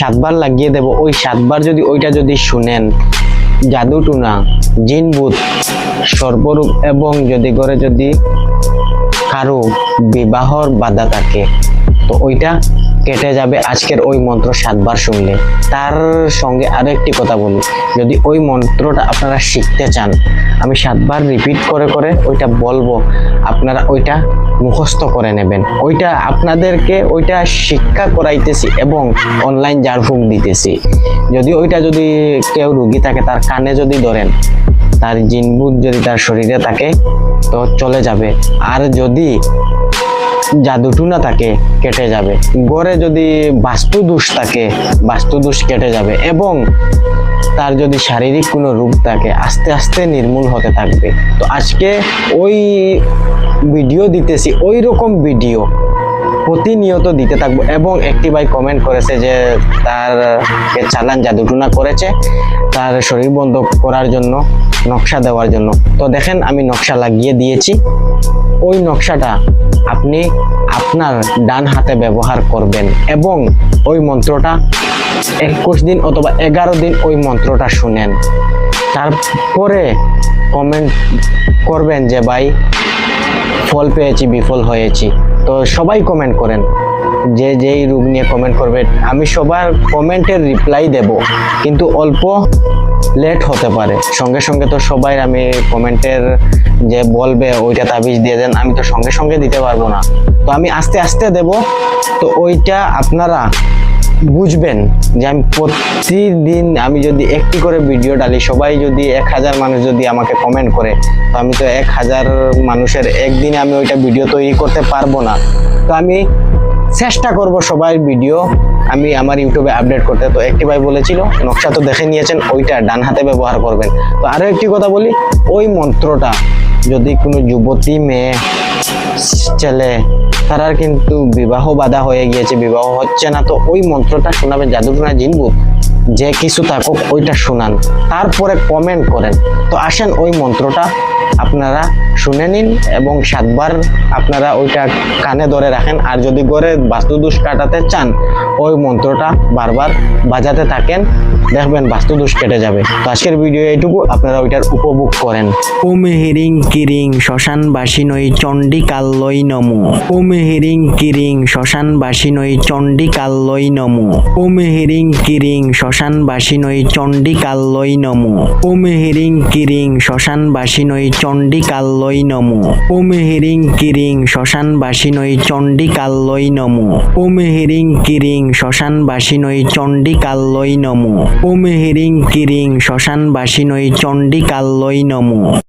7বার লাগিয়ে দেব। ওই 7বার যদি ওইটা যদি শুনেন, জাদু টুনা, জিন ভূত, সর্বরূপ এবং যদি করে যদি কারো বিবাহর বাধা থাকে তো ওইটা কেটে যাবে আজকের ওই মন্ত্র 7বার শুনলে। তার সঙ্গে আরো একটি কথা বলি, যদি ওই মন্ত্রটা আপনারা শিখতে চান, আমি 7বার রিপিট করে করে ওইটা বলবো, আপনারা ওইটা মুখস্থ করে নেবেন। ওইটা আপনাদেরকে ওইটা শিক্ষা করাইতেছি এবং অনলাইন ঝাড়ফুঁক দিতেছি। যদি ওইটা যদি কেউ রুগী থাকে, তার কানে যদি ধরেন, তার জিনভূত যদি তার শরীরে থাকে তো চলে যাবে। আর যদি জাদুটুনা থাকে কেটে যাবে। ঘরে যদি বাস্তু দোষ থাকে, বাস্তু দোষ কেটে যাবে। এবং তার যদি শারীরিক কোনো রোগ থাকে আস্তে আস্তে নির্মূল হতে থাকবে। তো আজকে ওই ভিডিও দিতেছি, ওই রকম ভিডিও প্রতিনিয়ত দিতে থাকবো। এবং একটি ভাই কমেন্ট করেছে যে তার চালান জাদুটুনা করেছে তার শরীর বন্ধ করার জন্য, নকশা দেওয়ার জন্য। তো দেখেন আমি নকশা লাগিয়ে দিয়েছি। ওই নকশাটা আপনি আপনার ডান হাতে ব্যবহার করবেন এবং ওই মন্ত্রটা 21 দিন অথবা 11 দিন ওই মন্ত্রটা শুনেন। তারপরে কমেন্ট করবেন যে ভাই ফল পেয়েছি, বিফল হয়েছি। তো সবাই কমেন্ট করেন, যে যেই রোগ নিয়ে কমেন্ট করবে আমি সবার কমেন্টের রিপ্লাই দেব, কিন্তু অল্প লেট হতে পারে। সঙ্গে সঙ্গে তো সবাই আমি কমেন্টের যে বলবে ওইটা তাবিজ দিয়ে দেন, আমি তো সঙ্গে সঙ্গে দিতে পারবো না। তো আমি আস্তে আস্তে দেব। তো ওইটা আপনারা বুঝবেন যে আমি প্রতিদিন আমি যদি একটি করে ভিডিও ডালি, সবাই যদি 1000 মানুষ যদি আমাকে কমেন্ট করে, তো আমি তো 1000 মানুষের একদিনে আমি ওইটা ভিডিও তৈরি করতে পারবো না। তো আমি চেষ্টা করব সবাই ভিডিও আমি আমার ইউটিউবে আপডেট করতে। তো একটি ভাই বলেছিল নকশা তো দেখে নিয়েছেন, ওইটা ডান হাতে ব্যবহার করবেন। তো আরো একটি কথা বলি, ওই মন্ত্রটা যদি কোনো যুবতী, মেয়ে, ছেলে তারার কিন্তু বিবাহ বাধা হয়ে গিয়েছে, বিবাহ হচ্ছে না, তো ওই মন্ত্রটা শোনাবেন। জাদুটুনা, জিনভূত যে কিছু থাকুক ওইটা শোনান, তারপরে কমেন্ট করেন। তো আসেন ওই মন্ত্রটা আপনারা শুনে নিন এবং 7বার আপনারা ওইটা কানে ধরে রাখেন। আর যদি ঘরে বাস্তুদোষ কাটাতে চান, ওই মন্ত্রটা বারবার বাজাতে থাকেন, দেখবেন বাস্তুদোষ কেটে যাবে। তো আজকের ভিডিও এইটুকু, আপনারা ওইটার উপভোগ করেন। ওম হিরিং কিরিং শ্মশানবাসিনৈ চণ্ডিকাল্যৈ নমো। ওম হিরিং কিরিং শ্মশানবাসিনৈ চণ্ডিকাল্যৈ নমো। ওম হিরিং কিরিং শ্মশানবাসিনৈ চণ্ডিকাল্যৈ নমো। ওম হিরিং কিরিং শ্মশানবাসিনৈ চণ্ডিকাল্যৈ নমো। ওম হিরিং কিরিং শ্মশানবাসিনৈ চণ্ডিকাল্যৈ নমো। ওম হিরিং কিরিং শ্মশানবাসিনৈ চণ্ডিকাল্যৈ নমো। ওম হিরিং কিরিং শ্মশানবাসিনৈ চণ্ডিকাল্যৈ নমো।